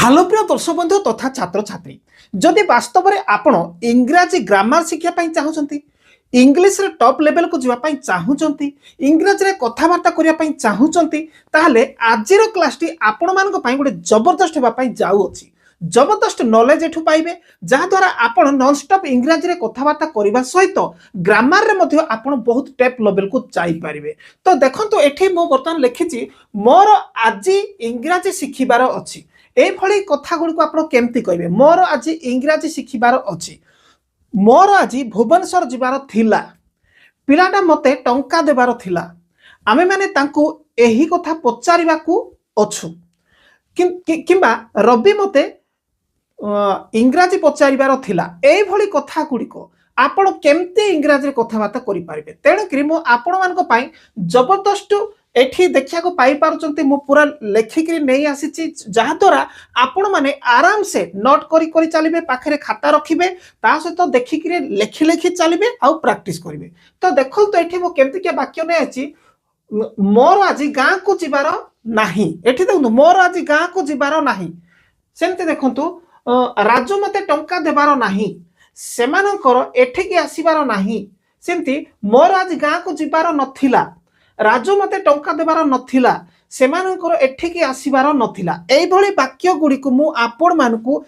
Hello प्रिय दर्शक बंधु तथा छात्र छात्री जदि वास्तव में आपण इंग्राजी ग्रामर शिक्षा चाहूँगी इंग्लीश रे टॉप लेवल को जावाई चाहूँगी इंग्राजी रे कथबार्ता करने चाहूँगी ताहले आजिर क्लास टी आपण मान गोटे जबरदस्त होगापाई जाऊँगी जबरदस्त नॉलेज एठू पाइबे जहाद्वारा आपण नॉन स्टॉप इंग्राजी रे कथबार्ता करने सहित ग्रामर रे मध्य आपण बहुत टॉप लेवल को जाई पारिबे। तो देखंतु एठी मो बर्तमान लिखिछि मोर आज इंग्राजी शिखिबार अछि एभली कथा गुड़िक आप केमती कहे मोर आज इंग्राजी शिखिबार अच्छी मोर आज भुवनेश्वर जीवार थिला पिलाटा मते टंका देबार थिला आमे माने तांकु एही कथा पचारिबाकू अछु किंबा रवि मते इंग्राजी पचारिबार थिला एभली कथा गुड़िक आपण केमती इंग्राजी कथबार्ता करि पारिबे। तेणुकरी मो आपण मानक पई जबरदस्त एठी देखिया को पाई पारुचंती मो पूरा लेखिक नहीं आसी जहाद्वारा आपण माने आराम से नोट करी करी चलिबे पाखरे खाता रखिबे ता सहित देखिक लेखि लेखि चलिबे आउ प्रैक्टिस करिवे। तो देखो तो एठी मो केमती के वाक्य नै अछि मोर आज गाँ को जिबार नाही एठी देखु मोर आज गाँ को जिबार नाही सेमते देखंतु राजू मते टंका देबार नाही सेमानकर एठिकी आसीबार नाही सेमती मोर आज गाँ को जिबार नथिला राजू मते टंका देबार नथिला सेमानकर एठिकी आसीबार नथिला एइभली वाक्य गुड़िक मु आपण मानकु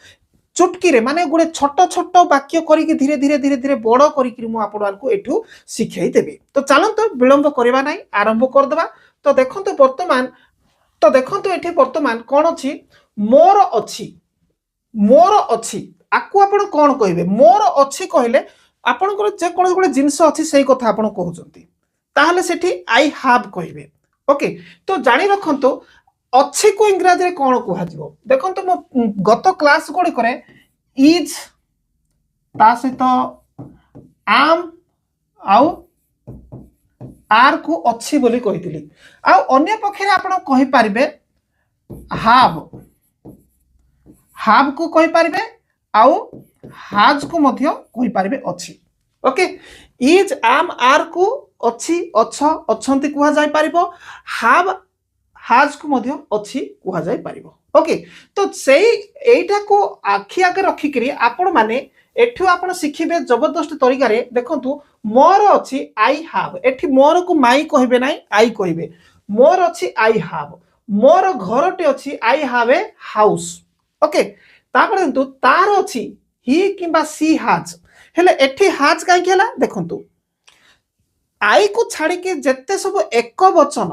चुटकी रे माने गुडे छोट छोट वाक्य करिके धीरे धीरे धीरे धीरे बड़ करिके मु आपण मानकु एठू सिखाई देबी। तो चलंतो विलंब करबा नाही आरंभ कर देबा। तो देखंतो एठी वर्तमान कोन अछि मोर अछि आकु आपण कोन कहिबे मोर अछि कहले आपणकर जे कोन गुडे जिंस अछि सेही कथा आपण कहउचंती ताहले सेठी आई हैव कहिबे। ओके तो जानी रखंतो अच्छी को इंग्रजी रे कोन कुहा जिवो देखंतो मो गत क्लास गुडी करे इज ता सहित आम आउ आर को अच्छी बोली कहितली आ अन्य पक्षे आपण कहि पारिबे हैव को कहि पारिबे आउ हाज को मध्य कहि पारिबे अच्छी। ओके इज आम आर को अच्छी अच्छा अच्छंती कुहा जाय पारिबो हैव हाज को मध्य अच्छी कुहा जाय पारिबो। ओके तो सेही एइटा को आखि आगे रखी करी आपण माने एठू आपण शिखिबे जबरदस्त तरीका रे। देखंतु मोर अछि आई हैव एठी मोर को माई कहिबे नाही आई कहिबे मोर अछि आई हैव मोर घरटे अछि I have a house. Okay तापर देखंतु तार अछि ही किबा सी हैज हेले एठी हैज काई केला देखंतु आई को छाड़ी के जेते सब एक वचन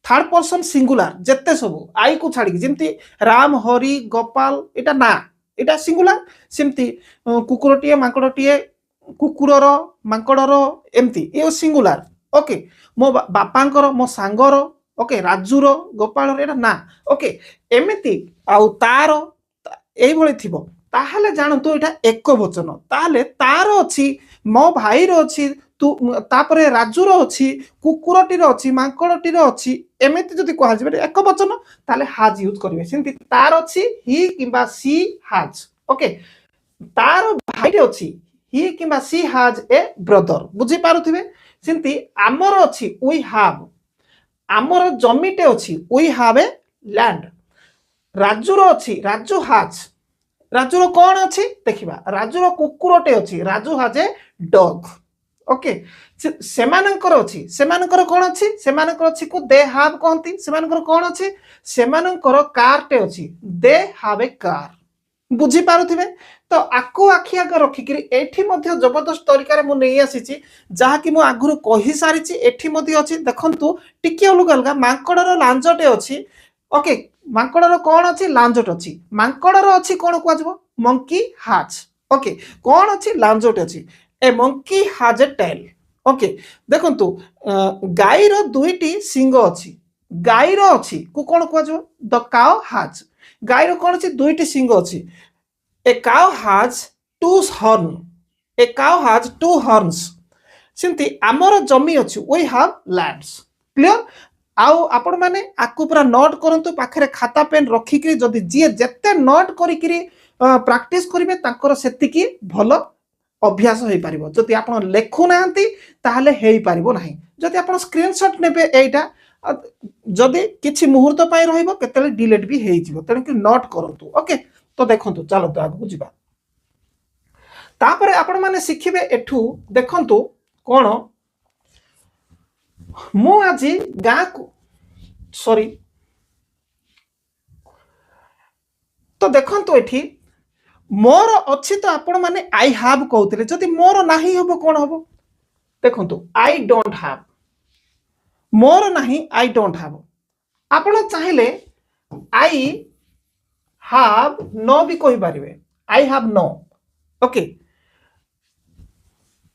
थर्ड पर्सन सिंगुलर जेते सब आई को छाड़ी के जेमती राम हरि गोपाल एटा ना एटा सिंगुलर सेमती कुकुरटिए मांकड़टिए कुकुरर मांकड़र एमती ए सिंगुलर। ओके मो बापांकर मो सांगर ओके राजूर गोपाल एटा ना ओके एमती आउ तार एई भली थिबो ताहले जानतो एटा एक वचन ताहले तार अछि मो भाईर अछि तू तापरे राजूर अछि कुकुरटीर अछि मांकड़टीर अछि एमिति जदि कहा जिबे एक वचन ताले हाज यूज करिवे सेंति तार अछि ही किबा सी हाज। ओके तार भाईटे अछि ही किबा सी हाज ए ब्रदर बुझी पारुथिबे सेंति आमर अछि वी हैव आमर जमीटे अछि वी हैव ए लैंड राजूर अछि राजू हाज राजूर कोन अछि देखिबा राजूर कुकुरटे अछि राजू हाज ए डॉग। ओके सेमानकर अछि सेमानकर कोन अछि सेमानकर अछि को दे हैव कहंती सेमानकर कोन अछि सेमानकर कारटे अछि दे हैव ए कार बुझी पारुथिबे। तो आको आखि आगे रखी करी एठी मध्ये जबरदस्त तरीका रे मु नै आसीची जहा कि मु आगुरु कहि सारिची एठी मध्ये अछि देखंतु टिके अलग अलग मांकड़र लांजटे अछि। ओके मांकड़र कोन अछि लांजट अछि मांकड़र अछि कोन कुआजबो मंकी हैज। ओके कोन अछि लांजट अछि a monkey has a tail. Okay देखंतु गाईर दुईटी सिंग अछि गाईर अछि को कोन कुआजबो द काउ हैज गाईर कोन अछि दुईटी सिंग अछि a cow has two horn a cow has two horns सिंती आमर जमी अछि वी हैव लैंड्स। क्लियर आउ आपण माने आकु पूरा नोट करंतु पाखरे खाता पेन रखी करी जदी जे जत्ते नोट करी करी प्रैक्टिस करिवे ताकर सेतिकी भलो अभ्यास होई पारिबो। जदि आपण लेखु नांती ताहले हेई पारिबो नाही जदि आपण स्क्रीनशॉट नेबे एटा जदि किछि मुहूर्त पाई रहिबो केतेले डिलीट भी हेइ जिवो तेणु कि नोट करंतु ओके तो देखंतु चलंतु आगु जिबा तापरे आपण माने शिखिबे एठू देखंतु कोन मु आजी गा को सॉरी तो देखंतु एठी मोर अछि तो आपण माने आई हैव कहउतले जदि मोर नाही हबो कोन हबो देखंतु आई डोंट हैव मोर नाही आई डोंट हैव आपण चाहिले आई हैव नो भी कहि पारिबे आई हैव नो ओके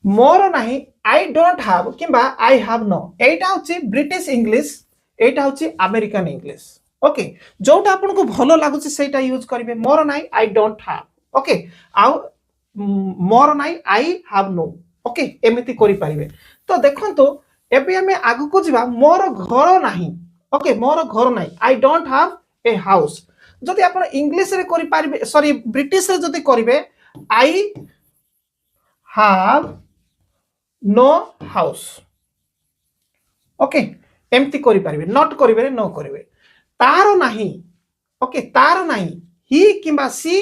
मोर नाही आई डोंट हैव किबा आई हैव नो एटा होची ब्रिटिश इंग्लिश एटा होची अमेरिकन इंग्लिश ओके जोटा आपन को भलो लागुची सेटा यूज करिवे मोर नाही आई डोंट हैव ओके आउ मोर नाही आई हैव नो ओके एमिति करि पारिबे तो देखंतो एबे हमें आगु को जिबा मोर घर नाही ओके मोर घर नाही I don't have a house जदि आपण इंग्लिश रे करि पारिबे सॉरी ब्रिटिश रे जदि करिवे I have no house okay एमती करि पारिबे नॉट करिवे नो करिवे तारो नाही ओके तारो नाही ही किबा सी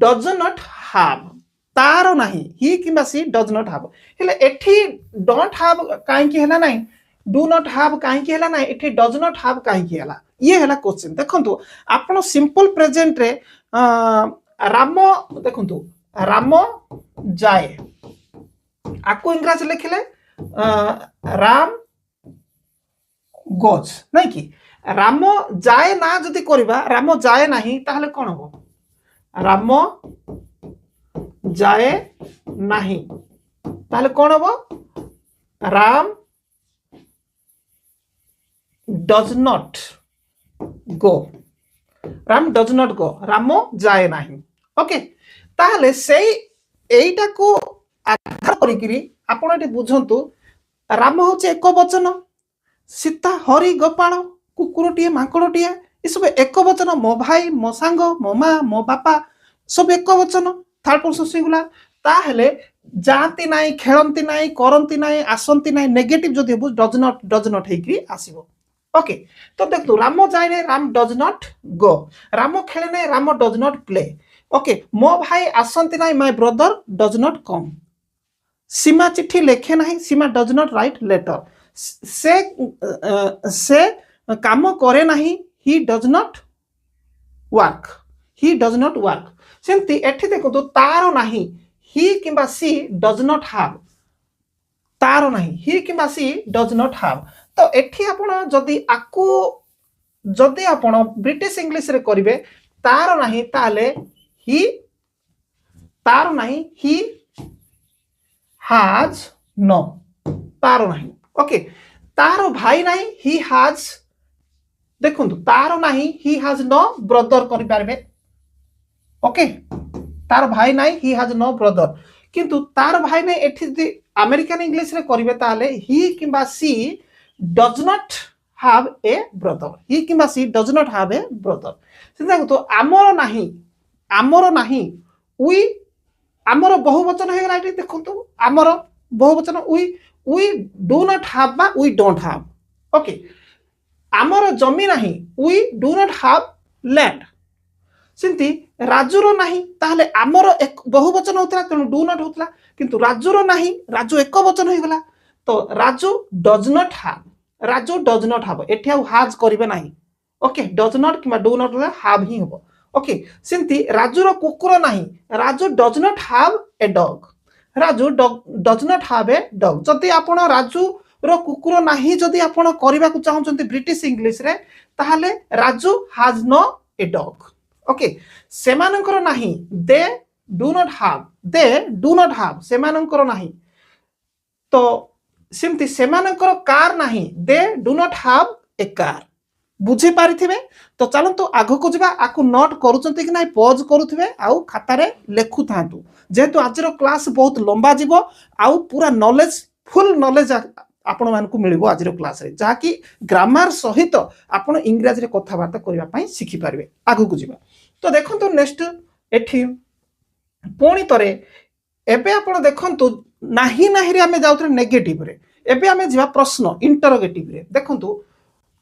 डज नॉट हैव तारो नाही ही किबा सी डज नॉट हैव हेले एठी डोंट हैव काहे कि हैला नाही डू नॉट हैव काहे कि हैला नाही एठी डज नॉट हैव काहे कि हैला ये हैला क्वेश्चन देखंतु आपण सिंपल प्रेजेंट रे राम देखंतु राम जाए आपको इंग्रजी लिखिले राम गोज नहीं कि राम जाए ना जदि करबा राम जाए नहीं ताहले कोन हो राम जाए नहीं ताहले कोन हो Ram does not go Ram does not go Ram जाए नहीं ओके ताहले सेई एइटा को आधार करिकिरी आपण एटी बुझंतु राम होचे एक वचन सीता हरि गोपाल कुकुरटिए मांकड़टिए ये सब एक वचन मो भाई मो सांग मो माँ मो बापा सब एक वचन थर्ड पर्सन सिंगुलर ताहले जाती नाई खेलती नाई करती नाई आसंती नाई नेगेटिव जदि हेबो डज नॉट हेकरी आसीबो ओके तो देखतु राम जाय नै Ram does not go Ram खेले नै Ram does not play okay मो भाई आसंती नाई my brother does not come Seema चिट्ठी लेखे नहीं Seema does not write letter से काम करे नहीं ही डज नॉट वर्क सेमती एठी देखो तो तारो नहीं ही किंबा सी डज नॉट हैव तारो नहीं ही किंबा सी डज नॉट हैव तो एठी आपण जदि आपण ब्रिटिश इंग्लिश रे करिवे तारो नहीं ताले ही तारो नहीं ही has no तारो नहीं ओके तारो भाई नहीं he has देखंतु तारो नहीं he has no brother करि पारबे ओके तारो भाई नहीं he has no brother किंतु तारो भाई नहीं एठी जदि अमेरिकन इंग्लिश रे करिवे ताले he किबा she does not have a brother he किबा she does not have a brother सिदा तो आमरो नहीं we आमर बहुवचन हे गला देखंतु आमर बहुवचन वी डू नॉट हैव बा वी डोंट हैव ओके आमर जमी नाही we do not have land सिंती राजुर नाही ताहले आमर एक बहुवचन होतला तनु डू नॉट होतला किंतु राजुर नाही राजू एक वचन हे गला तो राजू डज नॉट हैव एठी आ हैज करिवे नाही okay does not keema do not have he होबो ओके सिंती राजूर कुकुर नाही Raju does not have a dog Raju does not have a dog जदि आपण राजू रो कुकुर नाही जदि आपण करबा को चाहउचंती ब्रिटिश इंग्लिश रे ताहाले Raju has no a dog okay सेमानकर नाही दे डू नॉट हैव सेमानकर नाही तो सिमती सेमानकर कार नाही they do not have a car बुझी पारिथिबे तो चलंतु आगो को जिबा आकु नोट करूचंती कि नाही पॉज करूथिबे आउ खाता रे लेखु थांतु जेतु आजरो क्लास बहुत लंबा जीवो आउ पूरा नॉलेज फुल नॉलेज आपण मानकु मिलिबो आजरो क्लास रे जाकी ग्रामर सहित आपण इंग्लिश रे कथा बार्ता करिवा पई सिखि पारबे आगो को जिबा तो देखंतु नेक्स्ट एठी पुणी तरे एबे आपण देखंतु नाही नाही रे हमें जाउतरे नेगेटिव रे एबे आमे जिवा प्रश्न इंटरोगेटिव रे देखंतु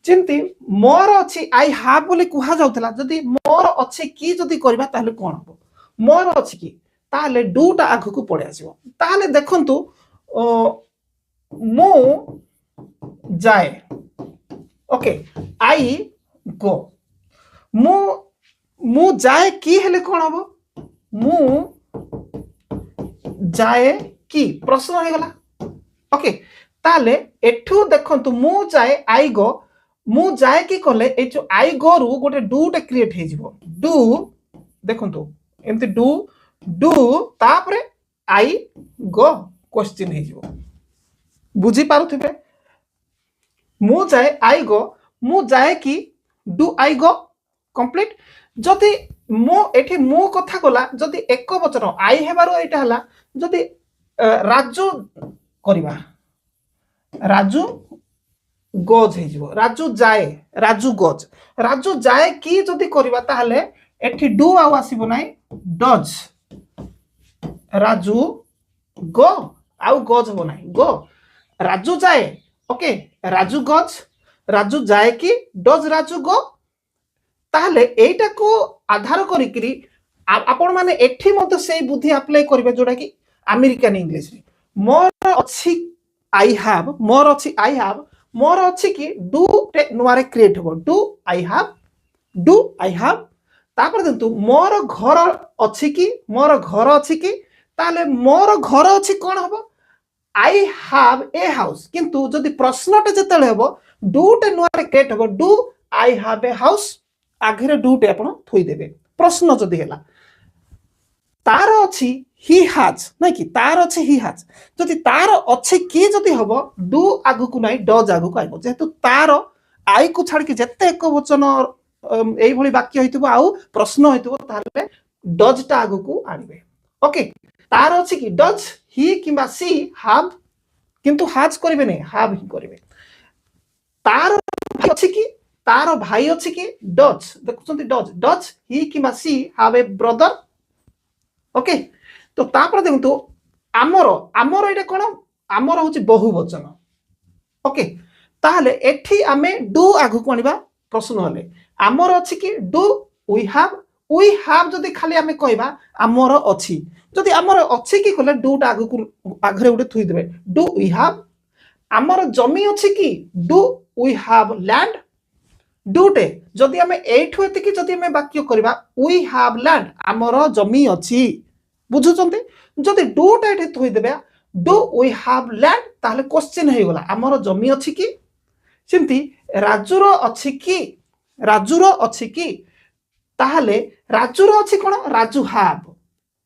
जेमती मोर अछि आई हैव बोली कुहा जाउतला जदी मोर अछि की जदी करबा ताले कोन हो मोर अछि की ताले डू टा आगु को पड़े आसीबो ताले देखंतु मु जाए ओके आई गो मु मु जाए की हेले कोन हो मु जाए की प्रश्न हे गला ओके ताले एठू देखंतु मु जाए आई गो मु जाए की कले ए जो आई गो रु गोटे डू टे क्रिएट हे जिवो डू देखंतु एमती डू डू तापरे आई गो क्वेश्चन हे जिवो बुझी पारुथिबे मु जाए आई गो मु जाए की डू आई गो कंप्लीट जदि मु एठी मु कथा गला जदि एक वचन आई हेबारो एटा हला जदि राजू करिबा राजू गोज हे जिवो राजू जाए की जदि करिबा ताहले एठी डू आउ आसीबो नाही डज राजू गो आउ गोज हो नाही गो राजू जाए ओके राजू गोज राजू जाए की डज राजू गो ताहले एटा को आधार करिकरी आपण माने एठी मते सेही बुद्धि अप्लाई करिवे जोडा की अमेरिकन इंग्लिश रे मोर अछि आई हैव मोर अछि आई हैव मोर अछि की डू टे नुआरे क्रिएट हो डू आई हैव तापर दंतु मोर घर अछि की मोर घर अछि की ताले मोर घर अछि कोन हबो आई हैव ए हाउस किंतु जदि प्रश्नटे जतले हबो डू टे नुआरे क्रिएट हबो do I have a house आगे डू टे आपण थोई देबे प्रश्न जदि हेला तार अछि ही हैज नै कि तार अछि ही हैज जदि तार अछि की जदि हबो डू आगु को नै डज आगु को आइबो जेतु तार आई को छाड़ के जत्ते एक वचन एई भली वाक्य होइतबो आउ प्रश्न होइतबो ताले डज टा आगु को आनिबे ओके तार अछि की डज ही किबा सी हैव किंतु हैज करिवे नै हैव ही करिवे तार अछि की तार भाई अछि की डज देखुछंती डज ही किबा she have a brother okay तो तापर देखंतु आमर एटा कोन आमर होची बहुवचन ओके ताहले एठी आमे डू आगु कोनिबा प्रश्न हले आमर अछि की डू वी हैव जदी खाली आमे कहबा आमर अछि जदी आमर अछि की कहले डू टा आगु को आगरे उडे थुई देबे डू वी हैव आमर जमी अछि की डू वी हैव लैंड डूटे जदि आमे एठु एति की जदि आमे वाक्य करबा वी हैव लैंड आमर जमी अछि बुझुचंती जदि डूटा एठे थोई देबे डू वी हैव लैंड ताहले क्वेश्चन हे गला आमर जमी अछि की सिमती राजूर अछि की ताहले राजूर अछि कोन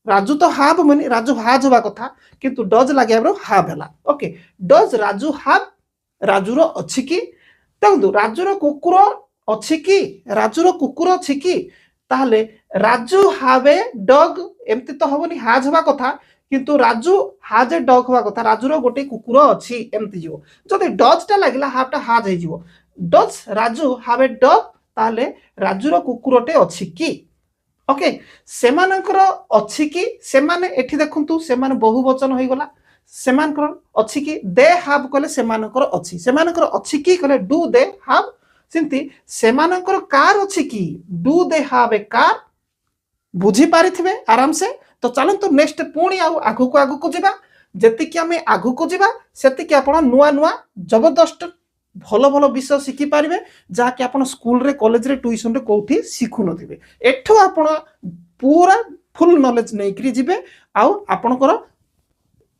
राजू तो हैव माने राजू हैज होबा कथा किंतु डज लागे हमरो हैव हला okay does Raju have Rajur अछि की देखंतु राजूर कुकुर अछि की राजूर कुकुर अछि की ताहले राजू हैव ए डॉग एमती तो हबनी हैज होबा कथा किंतु राजू हैज ए डॉग होबा कथा राजूर गोटे कुकुर अछि एमती जिवो जदि डज टा लागिला हैव टा हैज हे जिवो does Raju have a dog ताहले राजूर कुकुरटे अछि की ओके सेमानकर अछि की सेमाने एठी देखंतु सेमाने बहुवचन होई गला सेमानकर अछि की दे हैव कले सेमानकर अछि की कले डू दे हैव सिंती सेमानकर कार अछि की do they have a car बुझी पारिथिबे आराम से तो चलंतु नेक्स्ट पुणी आगु को जिबा जति कि हमें आगु को जिबा सेति कि आपण नुआ नुआ जबरदस्त भलो भलो विषय शिखि पारिबे जा कि आपण स्कूल रे कॉलेज रे ट्यूशन रे कोठी शिखु नथिबे एठो आपण पूरा फुल नॉलेज नै करी जिबे आउ आपणकर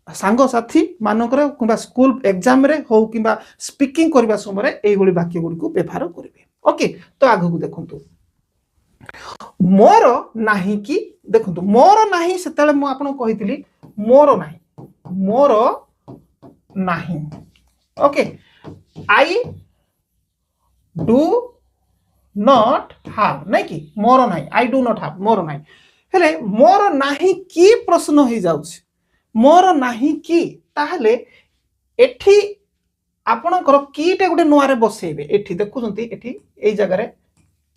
सांग साथी मानकर किबा स्कूल एग्जाम रे हो किबा स्पीकिंग करबा समय एई गोली वाक्य गुडी को व्यवहार करिवे ओके तो आगु को देखंतु मोर नाही की देखंतु मोर नाही सेतले मु आपन कहितली मोर नाही okay I do not have नहीं कि मोर नाही आई डू नॉट हैव मोर नाही हेले मोर नाही की प्रश्न हो जाउछि मोर नाही की ताहले एठी आपणकर कीटे गोटे नुआरे बसेबे एठी देखुछंती एठी एई जगह रे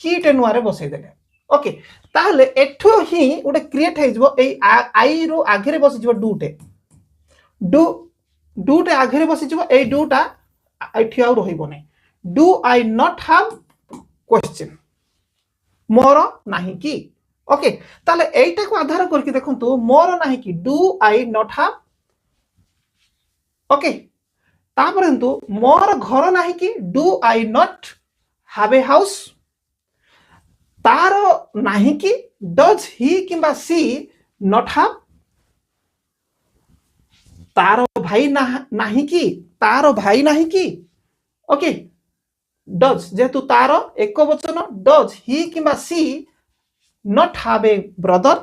कीटे नुआरे बसै देले ओके ताहले एठो ही गोटे क्रिएट हे जबो एई आई रो आगे रे बस जबो डूटे डू डू टे आगे बसीजिव ए डूटा एठी आउ रहिबो नै do I not have question मोर नाही कि ओके ताले एटा को आधार करके देखंतु मोर नाही कि do I not have okay तापरंतु मोर घर नाही कि do I not have a house तार नाही कि डज ही किंबा सी नॉट हैव तार भाई नाही कि तार भाई नाही कि ओके डज जेतु तार एक वचन डज ही किंबा she not have a brother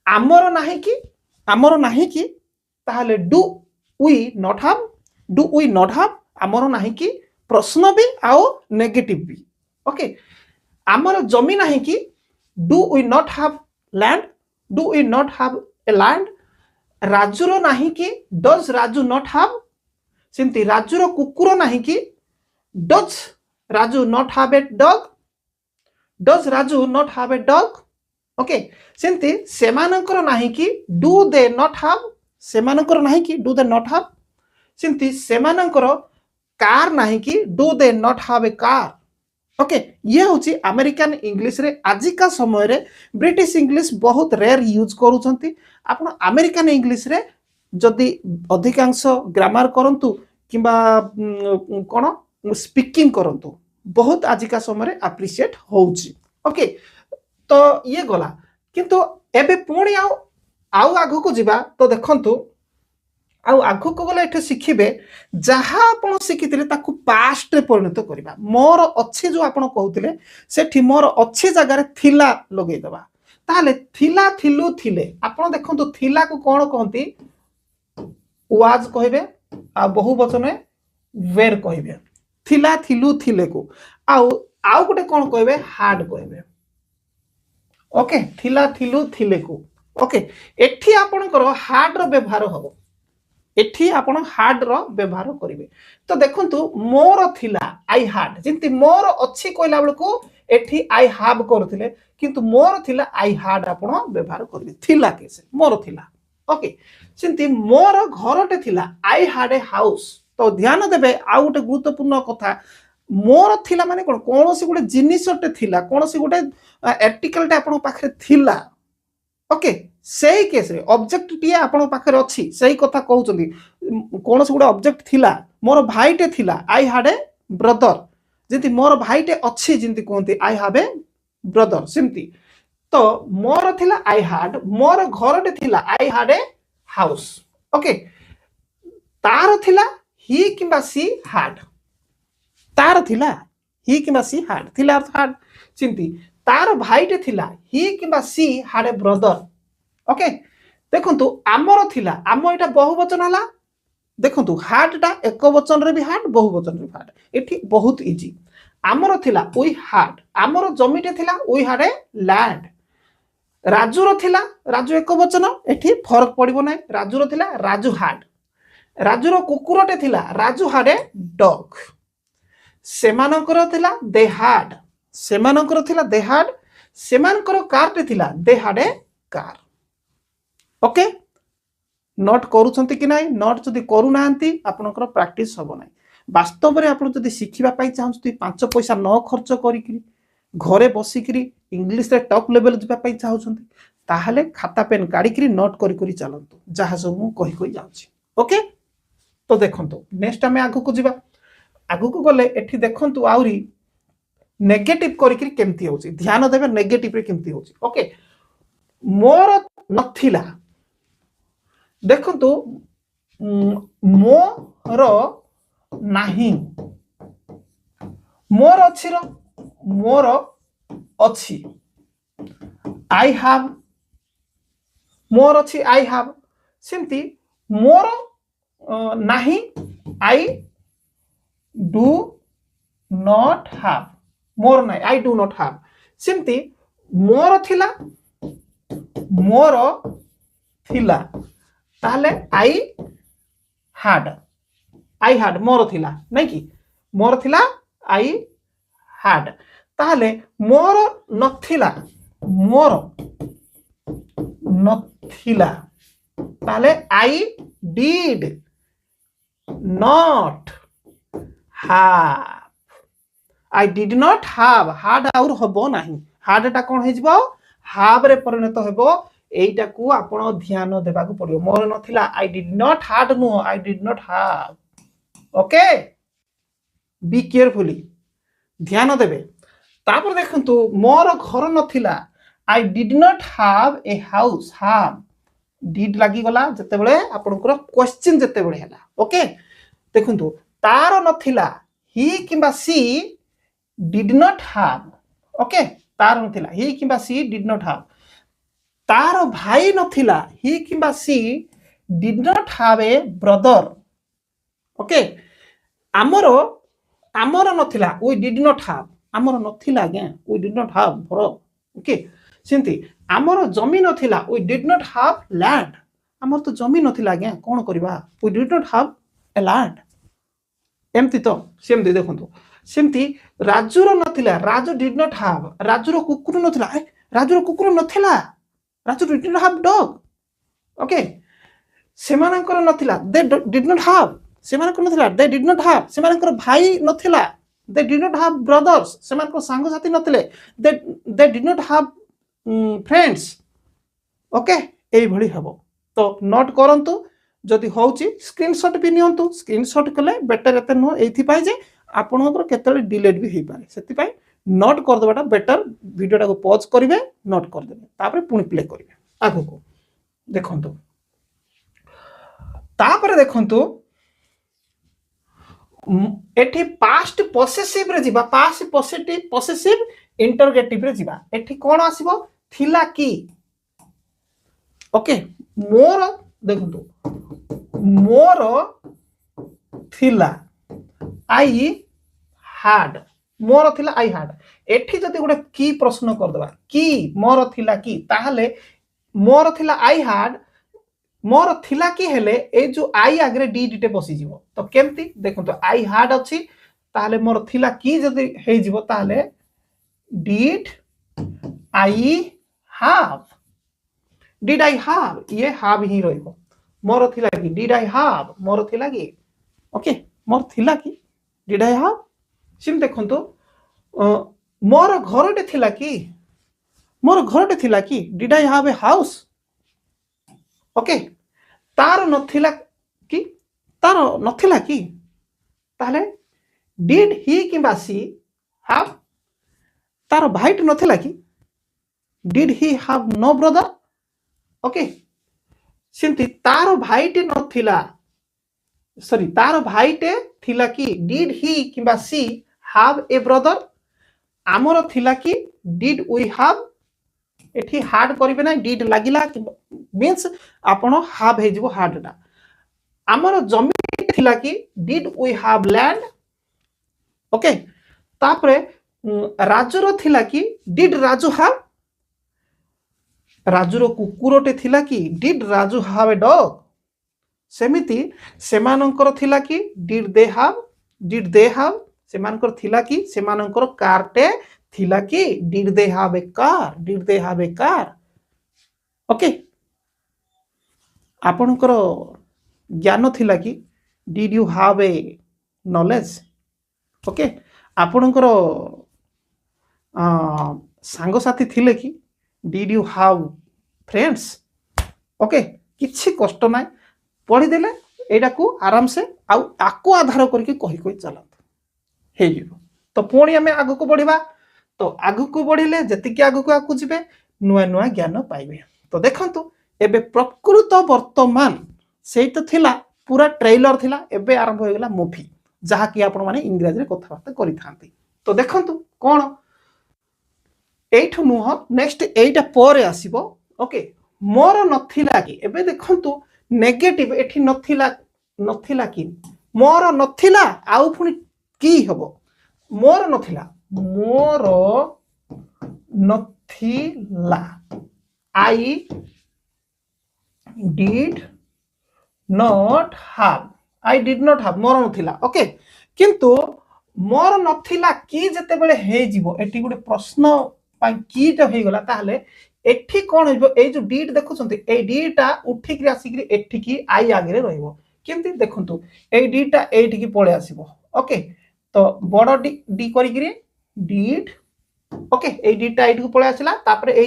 आमर नाही कि ताहले डू वी नॉट हैव आमर नाही कि प्रश्न भी आओ नेगेटिव भी ओके आमर जमी नाही कि do we not have a land राजुर नाही कि डज राजू नॉट हैव सिंती राजुर कुकुर नाही कि does Raju not have a dog okay सिंती सेमानकर नाही कि डू दे नॉट हैव सिंती सेमानकर कार नाही कि do they not have a car okay ये होची अमेरिकन इंग्लिश रे आजिका समय रे ब्रिटिश इंग्लिश बहुत रेयर यूज करूछंती आपण अमेरिकन इंग्लिश रे जदि अधिकांश ग्रामर करंतु किंबा कोन स्पीकिंग करंतु बहुत आजिका समय रे एप्रिशिएट होउची ओके तो ये गला किंतु एबे पुणी आउ आगु को जिबा तो देखंतु आउ आगु को गले एठे सिखिबे जहा आपण सिखितिले ताकू पास्ट रे परिणत करिबा मोर अछि जो आपण कहउतिले सेठी मोर अछि जगह रे थिला लगेई दबा ताले थिला थिलु थिले आपण देखंतु थिला को कोन कहंती वाज कहबे आ बहु वचन वेर कहबे थिला थिलु थिले को आउ गुटे कोन कहबे हार्ड कहबे ओके थिला थिलु थिले को ओके एठी आपणकर हार्ड रो व्यवहार हबो एठी आपण हार्ड रो व्यवहार करिवे तो देखंतु मोर थिला आई हार्ड जेंति मोर अछि कहला बेल को एठी आई हैव करथिले किंतु मोर थिला आई हार्ड आपण व्यवहार करिवे थिला केसे मोर थिला ओके जेंति मोर घरटे थिला आई हैड ए हाउस तो ध्यान देबे आ गुटे गुरुत्वपूर्ण कथा मोर थिला माने कोन कोनोसी गुटे जिनिसटे थिला कोनोसी गुटे आर्टिकलटे आपण पाखरे थिला ओके सेही केस रे ऑब्जेक्ट टिया आपण पाखरे अछि सेही कथा कहउचंदी कोनोसी गुटे ऑब्जेक्ट थिला मोर भाईटे थिला आई हैड ए ब्रदर जेंति मोर भाईटे अछि जेंति कोनती आई हैव ए ब्रदर सिम्ति तो मोर थिला आई हैड मोर घरटे थिला I had a house okay तार थिला ही किंबा सी हैड तार थिला ही किंबा सी हैड थिला अर्थ हैड चिंती तार भाईटे थिला ही किंबा she had a brother okay देखंतु आमर थिला आम एटा बहुवचन हला देखंतु हैडटा एक वचन रे भी हैड बहुवचन रे हैड एठी बहुत इजी आमर थिला वी हैड आमर जमीटे थिला we had a land Rajur थिला राजू एक वचन एठी फरक पड़िबो नै राजुर थिला राजू हैड राजुर कुकुरटे थिला राजू हैड ए डॉग सेमानकर थिला दे हैड सेमानकर थिला दे हैड सेमानकर कारटे थिला they had a car okay note करूछंती कि नाही नोट जदी करू नांती आपनकर प्रैक्टिस होबो नाही वास्तव रे आपण जदी सिखिबा पई चाहंती 5 पैसा न खर्च करिकरी घरे बसिकरी इंग्लिश रे टॉप लेवल जिबा पई चाहउछंती ताहले खाता पेन काढिकरी नोट करी करी चलंतु जहा सब मु कहि जाउची ओके तो देखंतु नेक्स्ट हमें आगु को जिबा आगु को गले एठी देखंतु आउरी नेगेटिव करिकरी केमती होची ध्यान देबे नेगेटिव रे केमती होची ओके मोर नथिला देखंतु मोर नाही मोर अछि रो मोर अछि आई हैव मोर अछि आई हैव सिम्ति मोर नाही आई डू नॉट हैव मोर नाही आई डू नॉट हैव सिम्ति मोर थिला मोर थिला ताले आई हैड मोर थिला नहीं कि मोर थिला आई हैड ताले मोर नथिला मोर नथिला ताले I did not have I did not have had आउर हबो नाही had टा कोन हे जिवो have रे परिणत हेबो एइटा को आपण ध्यान देबा को पड़ियो मोर नथिला I did not had no I did not have okay be carefully ध्यान देबे तापर देखंतु मोर घर नथिला I did not have a house have did लागि गला जते बेले आपनकर क्वेश्चन जते बेले हैला ओके देखंतु तार नथिला he किबा she did not have okay तार नथिला he किबा she did not have तार भाई नथिला he किबा she did not have a brother okay आमरो आमरो नथिला we did not have आमरो नथिला आगे we did not have bro okay सेंती आमरो जमी नथिला we did not have land आमर तो जमी नथिला आगे कोन करबा we did not have a land एमती तो सेमती देखंतु सेमती Rajur नथिला Raju did not have Rajur कुकुर नथिला राजुर कुकुर नथिला Raju did not have dog okay सेमानकर नथिला they did not have सेमानकर नथिला they did not have सेमानकर भाई नथिला they did not have brothers सेमानकर संग साथी नथिले they did not have friends okay एई भली हबो तो नोट करंतु जदि होउची स्क्रीनशॉट भी नियंतु स्क्रीनशॉट कले बेटर एते नो एथि पाई जे आपनकर केतले डिलीट भी हेई पारे सेति पाई नोट कर देबाटा बेटर वीडियोटा को पॉज करिवे नोट कर देबे तापर पुनी प्ले करिवे आगो को देखंतु तापर देखंतु एठी पास्ट पोसेसिव रे जिबा पास्ट पोसेसिव इंटरोगेटिव रे जिबा एठी कोन आसीबो थिला की ओके मोर देखंतु मोर थिला आई हाड मोर थिला आई हाड एठी जति गुटे की प्रश्न कर देबा की मोर थिला की ताहले मोर थिला आई हाड मोर थिला की हेले ए जो आई आगरे डी टे बसी जीवो तो केमती देखंतु आई हाड अछि ताहले मोर थिला की जति हे जीवो ताहले did I have did I have ये have ही रहिबो मोर थिला की did I have मोर थिला की ओके मोर थिला की did I have सिम देखंतु मोर घरटे थिला की मोर घरटे थिला की did I have a house okay तार नथिला की तार नथिला की ताले did he किबा she have तार भाईट नथिला की did he have no brother okay सिंती तार भाईटे नथिला सॉरी तार भाईटे थिला की did he किबा she have a brother आमर थिला की did we have एठी हार्ड करिवे ना did लागिला मींस आपण have हे जिवो हार्ड दा आमर जमी थिला की did we have land okay तापरे राजुर थिला की did राजू have राजुर कुकुरटे थिला की did Raju have a dog सेमिति सेमानंकर थिला की डिड दे हाव सेमानकर थिला की सेमानंकर कारटे थिला की did they have a car okay आपनकर ज्ञान थिला की did you have a knowledge okay आपनकर सांग साथी थिले की Did you have friends? Okay किछि कष्ट नाय पढ़ी देले एडा को आराम से आको आधार करके कहि कहि चलत हे जिवो तो पुणी हमें आगु को बढ़िबा तो आगु को बढ़िले जति के आगु को आकु जिबे नुआ नुआ ज्ञान पाइबे तो देखंतु एबे प्रकृत वर्तमान सेई तो थिला पूरा ट्रेलर थिला एबे आरंभ हो गेला मूवी जहा कि आपण माने इंग्लिश रे कथा बार्ता करि थांती तो देखंतु कोन एठु नुह नेक्स्ट एटा पर आसीबो ओके मोर नथिला की एबे देखंतु नेगेटिव एठी नथिला की मोर नथिला आउ पुनी की हबो मोर नथिला आई डिड नॉट हैव मोर नथिला ओके किंतु मोर नथिला की जते बेले हे जीवो एठी गुटे प्रश्न की हे गला ताहले एठी कोन हेबो ए जो डीड देखुछंती ए डीटा उठी कि आसी कि एठी की आई आगे रहइबो केमती देखंतु ए डीड टा एठी की पळे आसीबो ओके तो बड़ डी करी डीड ओके ए डीड टा एठी को पळे आसिला तापर ए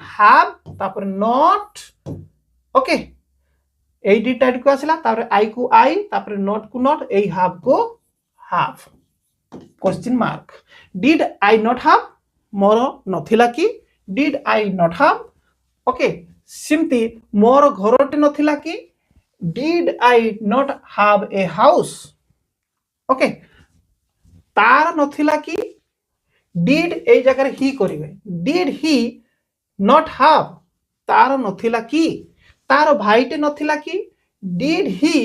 हैव तापर नॉट ओके ए डीड टा एठी को आसिला तापर आई को आई तापर नॉट ए हैव को have question mark did I not have मोर नथिला कि did I not have okay सिमती मोर घरटे नथिला कि did I not have a house okay तार नथिला कि डिड ए जगह ही करिवे डिड ही नॉट हैव तार नथिला कि तार भाईटे नथिला कि did he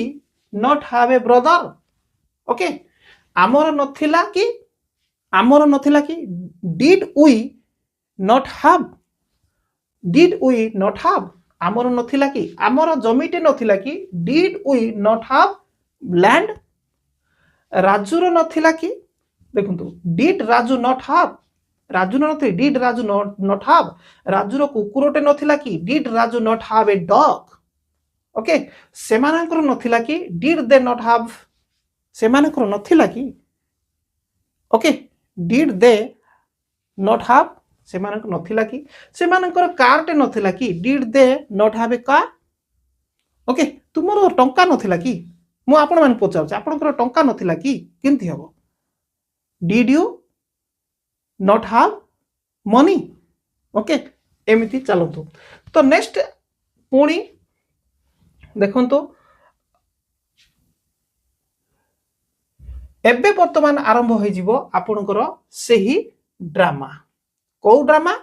not have a brother okay आमर नथिला कि डिड वी नॉट हैव आमर नथिला कि आमर जमीटे नथिला कि did we not have land राजूर नथिला कि देखंतु did Raju not have Raju नथि डिड राजू नॉट हैव राजूर कुकुरटे नथिला कि did Raju not have a dog okay सेमानकर नथिला कि डिड दे नॉट हैव सेमानकर नथिला कि okay did they not have सेमानकर नथिला कि सेमानकर कारटे नथिला कि did they not have a car okay तुमरो टंका नथिला कि मु आपण मान पचाउछ आपनकर टंका नथिला कि केमथि हबो did you not have money okay एमिति चलतु तो नेक्स्ट पुणी देखंतु एबे वर्तमान आरंभ हो जिवो आपनकर सेही ड्रामा को ड्रामा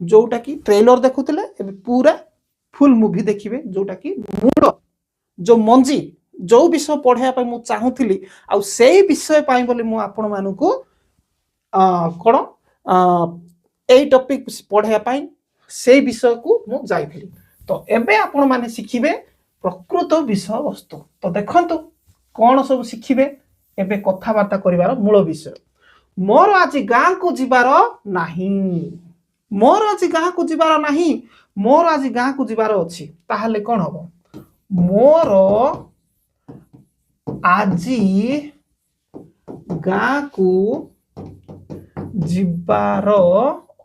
जोटा कि ट्रेलर देखुतिले एबे पूरा फुल मूवी देखिबे जोटा कि मूड जो मंजी जो विषय पढ़ाया पाई मु चाहूतिली आ सेही विषय पाई बोली मु आपण मानकु कोन एई टॉपिक पढ़ाया पाई सेही विषय को मु जाइथिली तो एबे आपण माने सिखिबे प्रकृत विषय वस्तु तो देखंतु कोन सब सिखिबे एबे कथा वार्ता करिवार मूल विषय मोर आज गां को जिबार नाही मोर आज गां को जिबार नाही मोर आज गां को जिबार अछि ताहाले कोन हबो मोर आजी गां को जिबार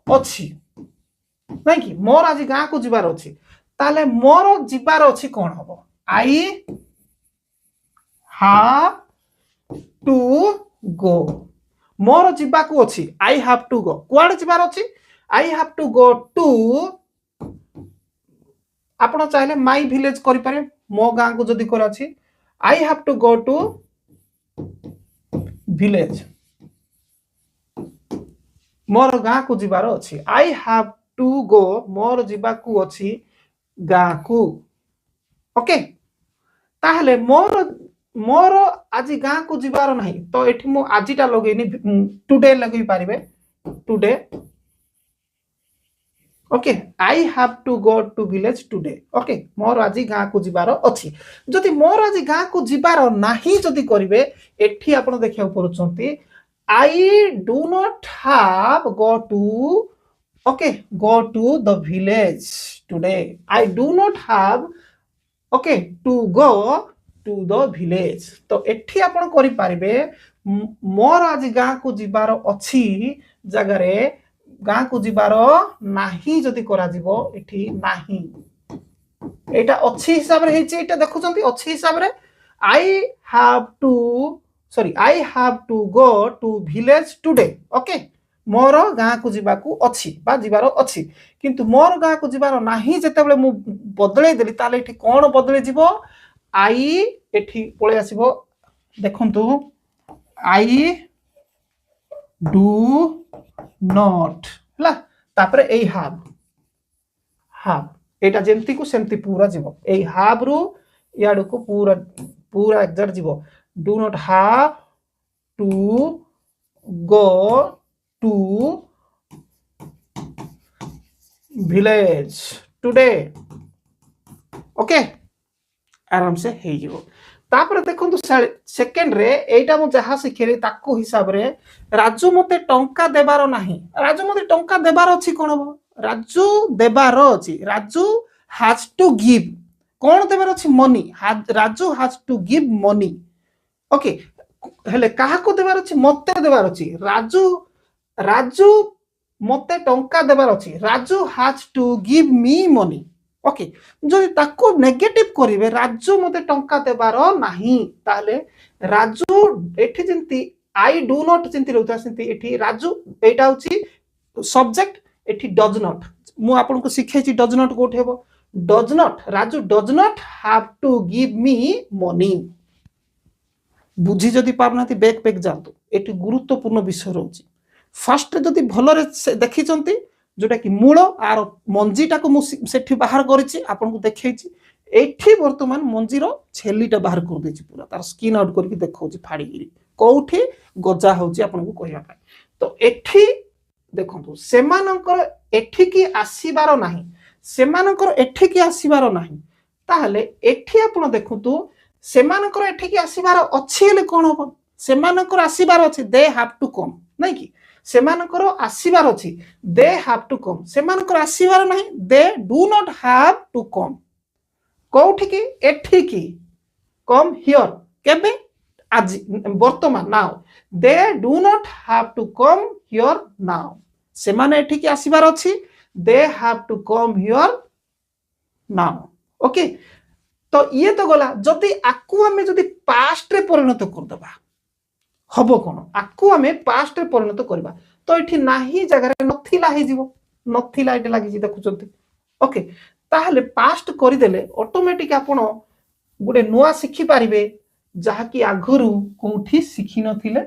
अछि नहीं कि मोर आज गां को जिबार अछि ताले मोर जिबार अछि कोन हबो आई हैव टू गो मोर जिबा को अछि आई हैव टू गो कुआड जिबार अछि I have to go to आपण चाहिले माय विलेज करि पारे मो गां को जदी कर अछि I have to go to village मोर गां को जिबार अछि आई हैव टू गो मोर जिबा को अछि गां को ओके ताहले मोर मोर आज गां को जिबार नाही तो एठी मु आजिटा लगेनी टुडे लगै पारिबे today okay I have to go to village today okay मोर आज गां को जिबार अछि जदि मोर आज गां को जिबार नाही जदि करिवे एठी आपण देखिया पड़ुचंती I do not have go to okay go to the village today I do not have okay to go to the village तो एठी आपण करि पारिबे मोर आज गां को जिबार अछि जगह रे गां को जिबार नाही जदि करा जिवो एठी नाही एटा अछि हिसाब रे हेछि एटा देखुचंती अछि हिसाब रे I have to go to village today okay मोर गां को जिबाकू अछि बा जिबार अछि किंतु मोर गां को जिबार नाही जेतेबेले मु बदलै देली ताले एठी कोन बदलै जिवो आई एठी पळे आसीबो देखंतु आई डू नॉट हला तापरे ए हैव एटा जेंती को सेंती पूरा जीवो ए हैव रु याडू को पूरा एग्जैक्ट जीवो do not have to go to village today okay आराम से हे जीवो तापर देखंतु सेकंड रे एटा मु जहा सिखेली ताको हिसाब रे राजू मते टंका देबार नाही राजू मते टंका देबार अछि कोन राजू देबार अछि राजू हैज टू गिव कौन देवार अछि money Raju has to give money okay हेले काहा को देवार अछि मते देवार अछि राजू राजू मते टंका देवार अछि Raju has to give me money okay जदि ताको नेगेटिव करिवे राजू मते टंका देवार नाही ताले राजू एठी जेंती आई डू नॉट जेंती रहउता सेंती एठी राजू एटा होची सब्जेक्ट एठी डज नॉट मु आपन को सिखाइछि डज नॉट कोठे हेबो does not Raju does not have to give me money बुझी जदि पारनाती बैक बैक जातो एटी गुरुत्वपूर्ण विषय रहउछि फर्स्ट जदि भलरे देखि चंती जोटा कि मूल आर मंजीटा को मु सेठी बाहर करिछि आपन को देखैछि एठी वर्तमान मंजीर छेलीटा बाहर कर देछि पूरा तार स्किन आउट करके देखौछि फाड़ी गिरी कोठी गजा होछि आपन को कहिया पाई तो एठी देखंतु सेमानकर एठी की आसीबार नाही सेमानकर एठी की आसीबार नाही ताहले एठी आपन देखंतु सेमानकर एठी की आसीबार अछि हेले कोन हो सेमानकर आसीबार अछि दे हैव टू कम नै कि सेमानकर आसीबार अछि दे हैव टू कम सेमानकर आसीबार नाही they do not have to come कोठी की एठी की कम हियर केबे आज वर्तमान now they do not have to come here now सेमाने एठी की आसीबार अछि they have to come here now okay तो ये तो गला जदि आकु हमें जदि पास्ट रे परिणत कर दबा हबो कोन आकु हमें पास्ट रे परिणत करबा तो एठी नाही जगह रे नथिला हे जीवो नथिला एटे लागि जी देखुचंती ओके ताहले पास्ट करि देले ऑटोमेटिक आपण गुडे नुआ सिखि पारिबे जहा कि आगरु कोठी सिखि नथिले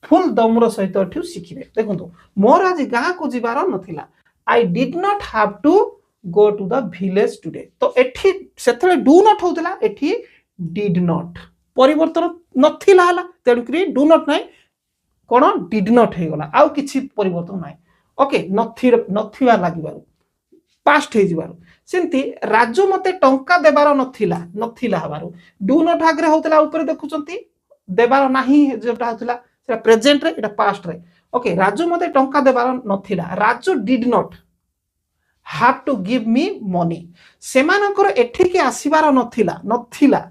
फुल दमर सहित एठु सिखिबे देखंतु मोर आज गां को जिबार नथिला I did not have to go to the village today तो एठी सेथले डू नॉट होतला एठी डिड नॉट परिवर्तन नथिला हला तेणु करी डू नॉट नाही कोन डिड नॉट हे गला आउ किछि परिवर्तन नाही ओके नथिवा लागिबारु पास्ट हे जिबारु सेंती राजू मते टंका देबार नथिला नथिला हबारु डू नॉट आगरे होतला ऊपर देखुचंती देबार नाही जेटा होतला सेटा प्रेजेंट रे एटा पास्ट रे ओके राजू मते टंका देबार नथिला Raju did not have to give me money सेमानकर एठी के आसीबार नथिला नथिला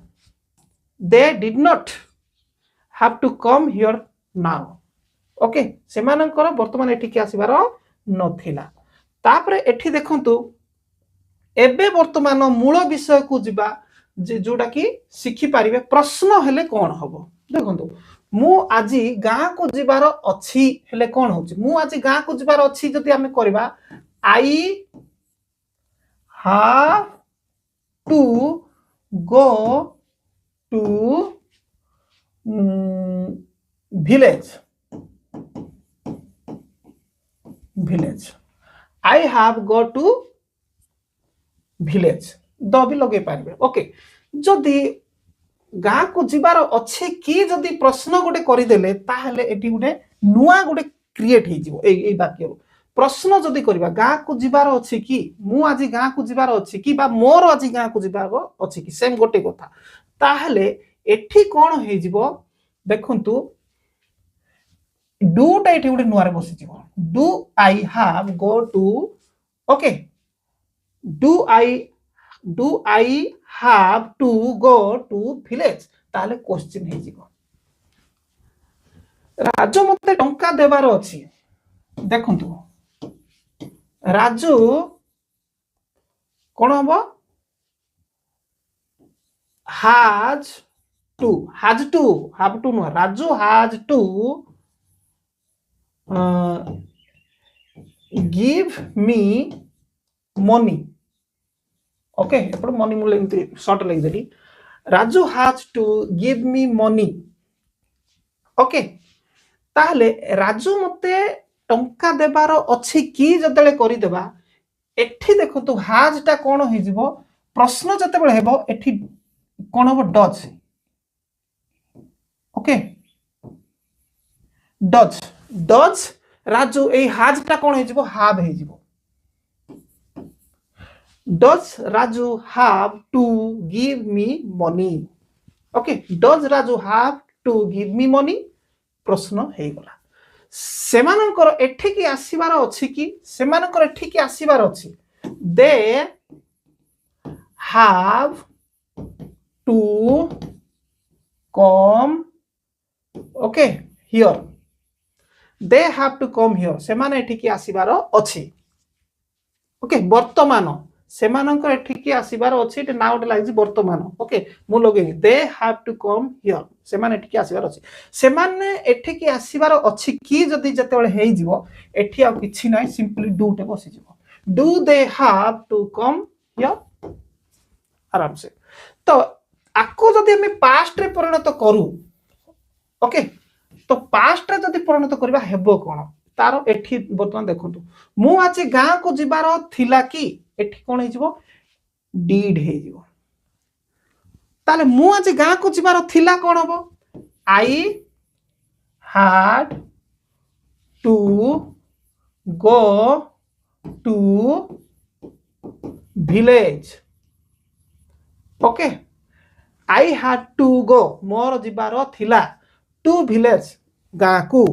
they did not have to come here now okay सेमानकर वर्तमान एठी के आसीबार नथिला तापरे एठी देखंतु एबे वर्तमान मूल विषय को जिबा जे जोडा कि सिखि पारिबे प्रश्न हेले कोन हबो देखंतु मु आजी गां को जिबार अछि हेले कोन होछि मु आजी गां को जिबार अछि जति हमें करबा I have to go to village I have go to village द भी लगे पारिबे ओके जदि गां को जिबार अछि कि जदि प्रश्न गोटे करि देले ताहले एटी गोटे नुआ गोटे क्रिएट हे जिवो ए वाक्य प्रश्न जदि करबा गां को जिबार अछि कि मु आज गां को जिबार अछि कि बा मोर आज गां को जिबार अछि कि सेम गोटे कथा ताहले एठी कोन हे जिवो देखंतु डू टा एठी गोटे नुआ रे बसि जिवो do I have go to okay do I have to go to village ताले क्वेश्चन हे जिवो राजू मते टंका देबार अछि देखंतु राजू कोन हबो has to have to know Raju has to give me money okay एपड़ मनी मुले एमती शॉर्ट लग देली Raju has to give me money okay ताहले राजू मते टंका देबार अछि कि जतले करि देबा एठी देखंतु हैज टा कोन हे जिवो प्रश्न जते बेले हेबो एठी कोन हो डज ओके डज राजू ए हैज टा कोन हे जिवो हैव हे जिवो does Raju have to give me money okay does Raju have to give me money प्रश्न हे गला सेमानकर एठी की आसीबार अछि कि सेमानकर एठी की आसीबार अछि they have to come okay here they have to come here से माने एठिकी आसीबार अछि ओके वर्तमान सेमानंकर एठिकी आसीबार अछि एटे नाउ लागि वर्तमान ओके मु लगेनी they have to come here से माने एठिकी आसीबार अछि से माने एठिकी आसीबार अछि की जदी जतेबेले हेइ जिवो एठी आ किछि नै सिंपली डू टे बसि जिवो do they have to come here आराम से तो आको जदी हमें पास्ट रे परिणत करू ओके तो पास्ट रे जदी परिणत करबा हेबो कोन तारो एठी बर्तमान देखंतु मु आज गां को जिबार थिला कि एठी कोन हे जिवो डीड हे जिवो ताले मु आज गां को जिबार थिला कोन हबो I had to go to village okay I had to go मोर जिबार थिला टू विलेज गां को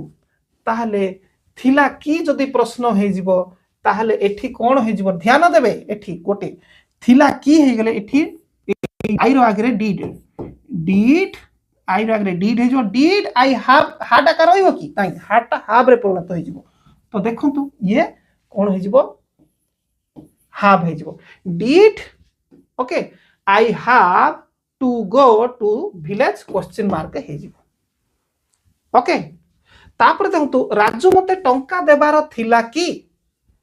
ताहले थिला की जदि प्रश्न हे जिवो ताहले एठी कोन हे जिवो ध्यान देबे एठी गोटे थिला की हे गेले एठी आई रो आगरे डीड आई रो आगरे डीड हे जिवो डीड आई हैव हाडा का रहइबो की ताई हाडा हैव रे परिणत हे जिवो तो देखंतु ये कोन हे जिवो हैव हे जिवो did okay I have to go to village question mark हे जिवो ओके तापर देखंतु राजू मते टंका देबार थिला कि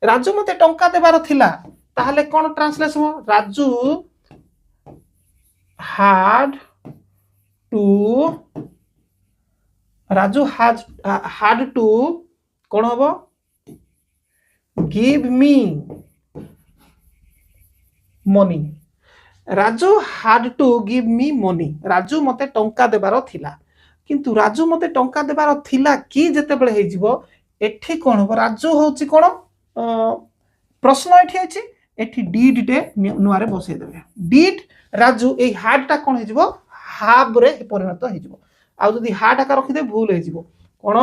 राजू मते टंका देबार थिला ताहले कोन ट्रांसलेशन हो राजू हैड टू कोन हबो give me money Raju had to give me money Raju मते टंका देबार थिला किंतु राजू मते टंका देबार थिला कि जेतेबेले हे जिवो एठी कोन हो राजू होची कोन प्रश्न एठी अछि एठी डीड टे नुआरे बसै देबे डीड राजू ए हाड टा कोन हे जिवो हाब रे परिणत हे जिवो आ जदी हाड का रखि दे भूल हे जिवो कोन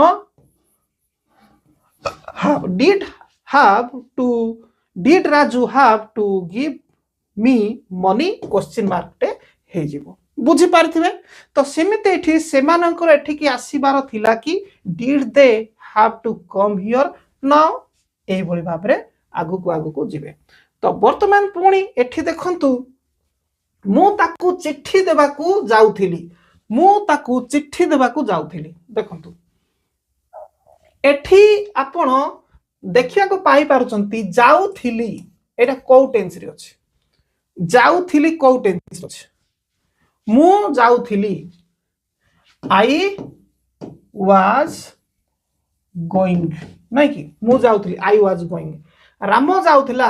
हाब did have to did Raju have to give me money question mark टे हे जिवो बुझी पारथिबे तो सेमिते एठी सेमानंकर एठी की आसीबार थिला कि did they have to come here now एही बळी भाबरे आगु को जिवे तो वर्तमान पुणी एठी देखंतु मु ताकू चिट्ठी देबाकू जाउथिली देखंतु एठी आपण देखिया को पाई पारुचंती जाउथिली एटा को टेंस रे अछि जाउथिली को टेंस अछि मु जाउथिली आई वाज गोइंग नहीं कि मु जाउथिली आई वाज गोइंग राम जाउथिला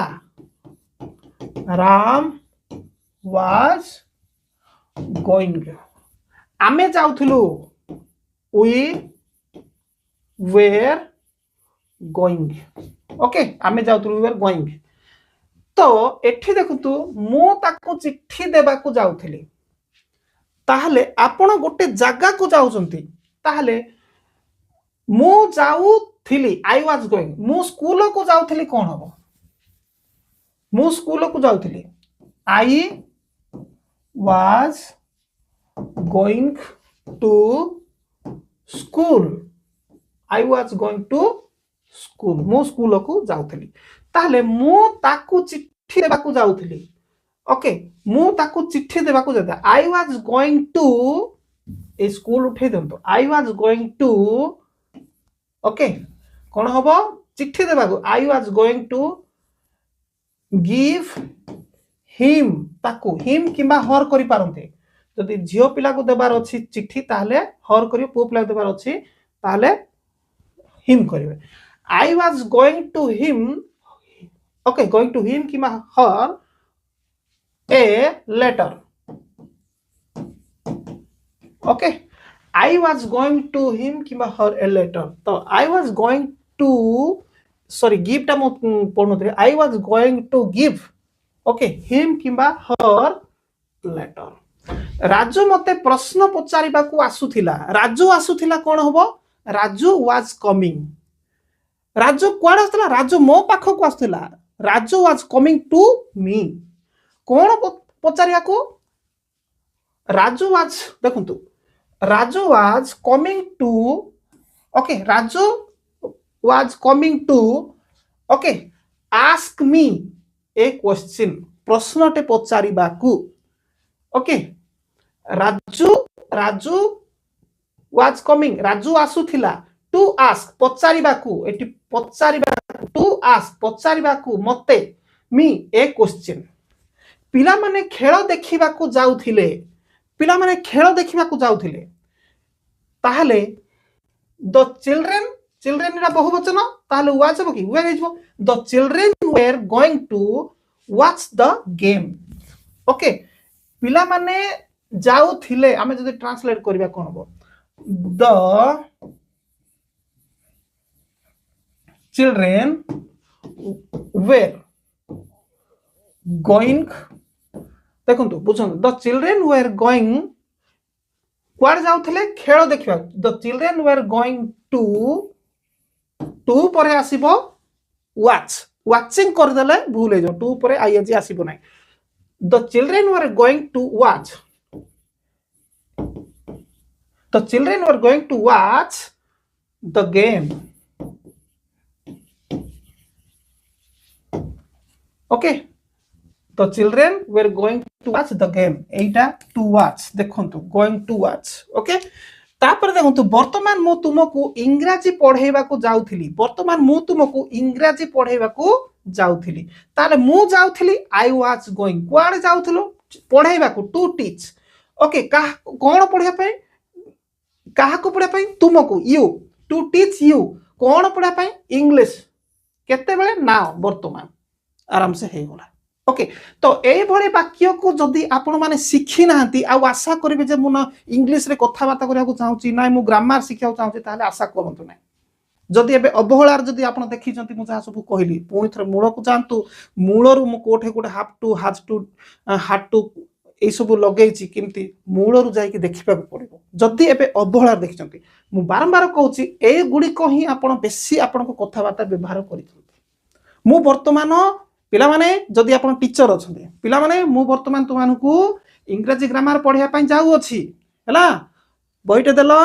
राम वाज गोइंग आमे जाउथिलु वी वेर गोइंग ओके आमे जाउथिलु वी वेर गोइंग तो एठी देखंतु मु ताकू चिट्ठी देबा को जाउथिली ताहले आपण गोटे जगह को जाउचंती ताहले मु जाउथिली आई वाज गोइंग मु स्कूल को जाउथिली कोन हबो मु स्कूल को जाउथिली I was going to school I was going to school मु स्कूल को जाउथिली ताहले मु ताकू चिट्ठी देबा को जाउथिली ओके मु ताकू चिट्ठी देबा को जाता I was going to a school उठे दंतो I was going to okay कोन हबो चिट्ठी देबा को I was going to give him ताकू हिम किबा हर करि पारंते जदि झियो पिला को देबार अछि चिट्ठी ताहले हर करियो पो पिला को देबार अछि ताहले हिम करिवे I was going to him okay going to him किबा her a letter okay I was going to him किबा her a letter तो I was going to sorry give टा मो पढनु I was going to give okay him किबा her letter Raju मते प्रश्न पचारिबा को आसुथिला राजू आसुथिला कोन होबो राजू was coming राजू कोन आसुथिला राजू मो पाखो को आसुथिला Raju was coming to me कौन पचारिया को Raju was ଦେଖନ୍ତୁ Raju was coming to okay Raju was coming to okay ask me a question ପ୍ରଶ୍ନଟେ ପଚାରିବାକୁ okay Raju was coming Raju ଆସୁଥିଲା to ask ପଚାରିବାକୁ ଏଠି ପଚାରିବାକୁ to ask ପଚାରିବାକୁ ମତେ me a question ପିଲାମାନେ ଖେଳ ଦେଖିବାକୁ ଯାଉଥିଲେ ପିଲାମାନେ ଖେଳ ଦେଖିବାକୁ ଯାଉଥିଲେ ତାହେଲେ the children ର ବହୁବଚନ ତାହେଲେ was ହେବ କି were ହେଇଯିବ the children were going to watch the game okay ପିଲାମାନେ ଯାଉଥିଲେ ଆମେ ଯଦି ଟ୍ରାନ୍ସଲେଟ କରିବା କ'ଣ ହେବ the children were going ଦେଖନ୍ତୁ ବୁଝନ୍ତୁ the children were going କୁଆଡେ ଯାଉଥିଲେ ଖେଳ ଦେଖିବା the children were going to ପରେ ଆସିବ watch watching କରିଦେଲେ ଭୁଲ ହେଇଯିବ to ପରେ ing ଆସିବ ନାହିଁ the children were going to watch the children were going to watch the game okay the children were going to watch the game Etah to watch देखंतु going to watch okay तापर देखंतु वर्तमान मु तुमको इंग्रजी पढेबा को जाउथिली वर्तमान मु तुमको इंग्रजी पढेबा को जाउथिली ताले मु जाउथिली I was going कुआडे जाउथलो पढेबा को to teach okay का कोन पढिया पय काहा को पढिया पय तुमको you to teach you कोन पढिया पय इंग्लिश केते बेले नाउ वर्तमान आराम से हे होला ओके तो ए भली वाक्य को जदी आपण माने सिखि नांती आ आशा करिवे जे मु इंग्लिश रे कथा बाता करिया को चाहूची नाइ मु ग्रामर सिखिया चाहूची ताले आशा करंतु नाइ जदी एबे अबहळार जदी आपण देखि जंती मु जा सब कहली पुणी थरे मूळ को जानतु मूळरु मु कोठे कोठे हैव टू हार्ड टू ए सब लगेछि किमती मूळरु जाई कि देखिबा पड़िबो जदी एबे अबहळार देखि जंती मु बारंबार कहूची ए गुडी को ही आपण बेसी आपण को कथा बाता व्यवहार करिथु मु वर्तमान पिला माने जदी आपण टीचर अछंती पिला माने मु वर्तमान तुमानकु इंग्रजी ग्रामर पढिया पई जाऊ अछि हला बहिटे देलो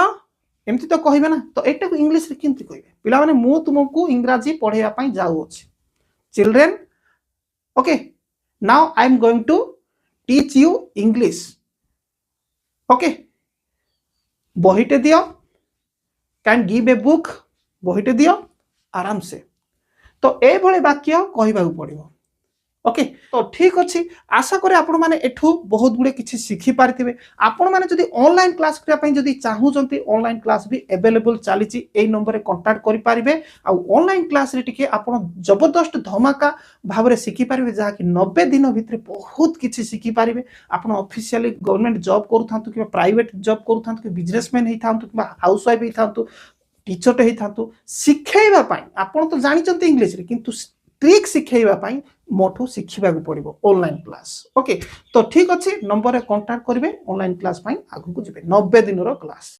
एमती तो कहिबे ना तो एटा को इंग्लिश रे किंती कहिबे पिला माने मु तुमको इंग्रजी पढिया पई जाऊ अछि children okay now I am going to teach you English ओके बहिटे दियो कैन गिव ए बुक बहिटे दियो आराम से तो ए भले वाक्य कहिबा पड़िबो ओके तो ठीक अछि आशा करे आपण माने एठू बहुत गुडे किछि सिखि पारथिबे आपण माने जदी ऑनलाइन क्लास करिया पई जदी चाहू जंती ऑनलाइन क्लास भी अवेलेबल चालिछि ए नंबर रे कांटेक्ट करि पारिबे आ ऑनलाइन क्लास रे टिके आपण जबरदस्त धमाका भाबरे सिखि पारिबे जा कि 90 दिन भितर बहुत किछि सिखि पारिबे आपण ऑफिशियली गवर्नमेंट जॉब करूथांतु कि प्राइवेट जॉब करूथांतु कि बिजनेसमैन हि थांतु कि हाउसवाइफ हि थांतु टीचर टे थांतु शिखेबा पाई आपण तो जानि चंती इंग्लिश रे किंतु ट्रिक शिखेबा पाई मोठो शिखिबा को पड़िबो ऑनलाइन क्लास ओके तो ठीक अछि नंबर रे कांटेक्ट करिवे ऑनलाइन क्लास पाई आगु को जिवे 90 दिन रो क्लास।